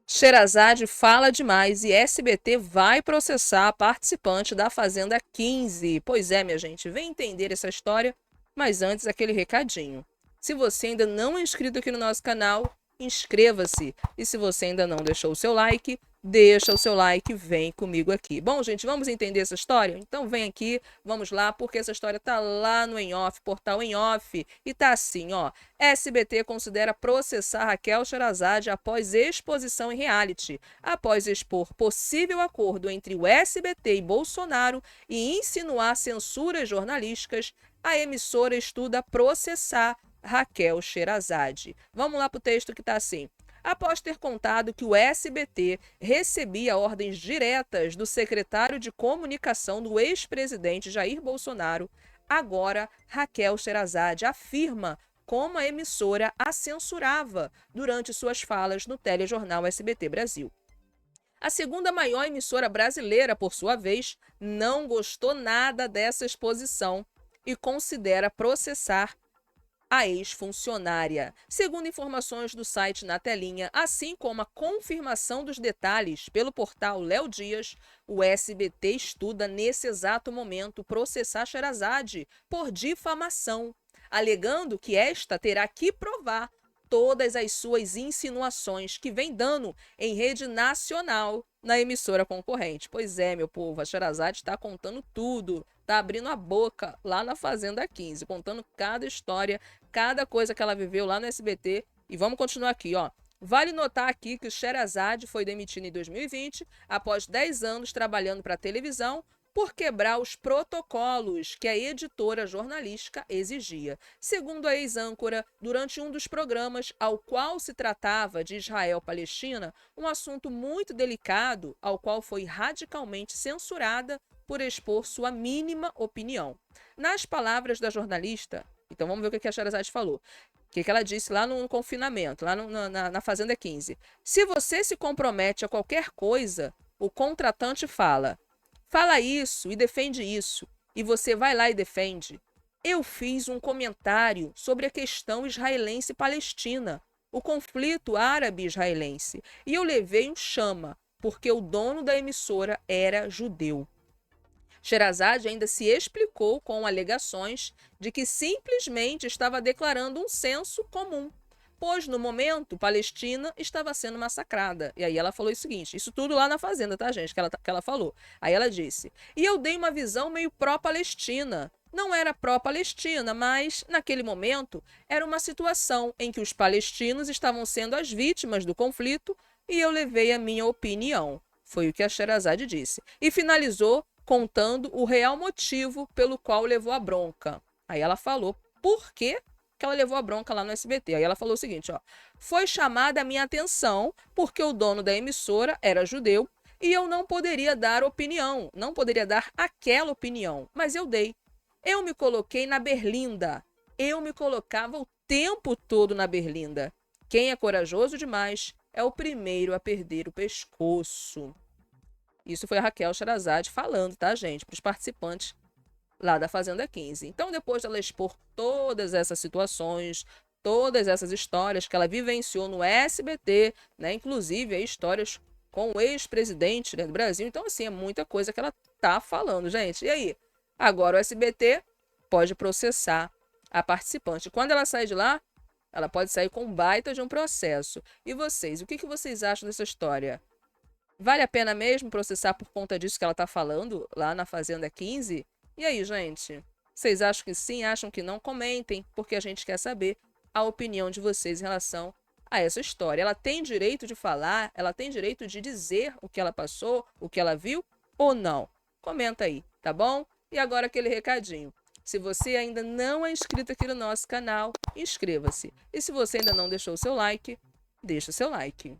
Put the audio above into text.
Sherazade fala demais e SBT vai processar a participante da Fazenda 15. Pois é, minha gente, vem entender essa história, mas antes aquele recadinho. Se você ainda não é inscrito aqui no nosso canal, inscreva-se. E se você ainda não deixou o seu like, deixa o seu like e vem comigo aqui. Bom, gente, vamos entender essa história? Então vem aqui, vamos lá, porque essa história tá lá no Em Off, portal Em Off, e tá assim, ó. SBT considera processar Raquel Sherazade após exposição em reality. Após expor possível acordo entre o SBT e Bolsonaro e insinuar censuras jornalísticas, a emissora estuda processar Raquel Sherazade. Vamos lá para o texto que está assim. Após ter contado que o SBT recebia ordens diretas do secretário de comunicação do ex-presidente Jair Bolsonaro, agora Raquel Sherazade afirma como a emissora a censurava durante suas falas no telejornal SBT Brasil. A segunda maior emissora brasileira, por sua vez, não gostou nada dessa exposição e considera processar a ex-funcionária. Segundo informações do site Na Telinha, assim como a confirmação dos detalhes pelo portal Léo Dias, o SBT estuda nesse exato momento processar Sherazade por difamação, alegando que esta terá que provar todas as suas insinuações que vem dando em rede nacional na emissora concorrente. Pois é, meu povo, a Sherazade está contando tudo, está abrindo a boca lá na Fazenda 15, contando cada história, cada coisa que ela viveu lá no SBT. E vamos continuar aqui, ó. Vale notar aqui que o Sherazade foi demitido em 2020, após 10 anos trabalhando para a televisão, por quebrar os protocolos que a editora jornalística exigia. Segundo a ex-âncora, durante um dos programas ao qual se tratava de Israel-Palestina, um assunto muito delicado, ao qual foi radicalmente censurada por expor sua mínima opinião. Nas palavras da jornalista, então vamos ver o que a Sherazade falou. O que ela disse lá no confinamento, lá na Fazenda 15. Se você se compromete a qualquer coisa, o contratante fala isso e defende isso, e você vai lá e defende. Eu fiz um comentário sobre a questão israelense-palestina, o conflito árabe-israelense, e eu levei um chama, porque o dono da emissora era judeu. Sherazade ainda se explicou com alegações de que simplesmente estava declarando um senso comum, pois no momento Palestina estava sendo massacrada. E aí ela falou o seguinte, isso tudo lá na Fazenda, tá, gente, que ela falou. Aí ela disse, e eu dei uma visão meio pró-Palestina. Não era pró-Palestina, mas, naquele momento, era uma situação em que os palestinos estavam sendo as vítimas do conflito e eu levei a minha opinião. Foi o que a Sherazade disse. E finalizou contando o real motivo pelo qual levou a bronca. Aí ela falou por que ela levou a bronca lá no SBT. Aí ela falou o seguinte, ó, foi chamada a minha atenção porque o dono da emissora era judeu e eu não poderia dar opinião, não poderia dar aquela opinião, mas eu dei. Eu me coloquei na berlinda, eu me colocava o tempo todo na berlinda. Quem é corajoso demais é o primeiro a perder o pescoço. Isso foi a Raquel Sherazade falando, tá, gente, para os participantes lá da Fazenda 15. Então, depois dela expor todas essas situações, todas essas histórias que ela vivenciou no SBT, né, inclusive histórias com o ex-presidente, né, do Brasil. Então, assim, é muita coisa que ela tá falando, gente. E aí? Agora o SBT pode processar a participante. Quando ela sair de lá, ela pode sair com um baita de um processo. E vocês, o que vocês acham dessa história? Vale a pena mesmo processar por conta disso que ela tá falando lá na Fazenda 15? E aí, gente? Vocês acham que sim, acham que não? Comentem, porque a gente quer saber a opinião de vocês em relação a essa história. Ela tem direito de falar, ela tem direito de dizer o que ela passou, o que ela viu ou não? Comenta aí, tá bom? E agora aquele recadinho. Se você ainda não é inscrito aqui no nosso canal, inscreva-se. E se você ainda não deixou o seu like, deixa o seu like.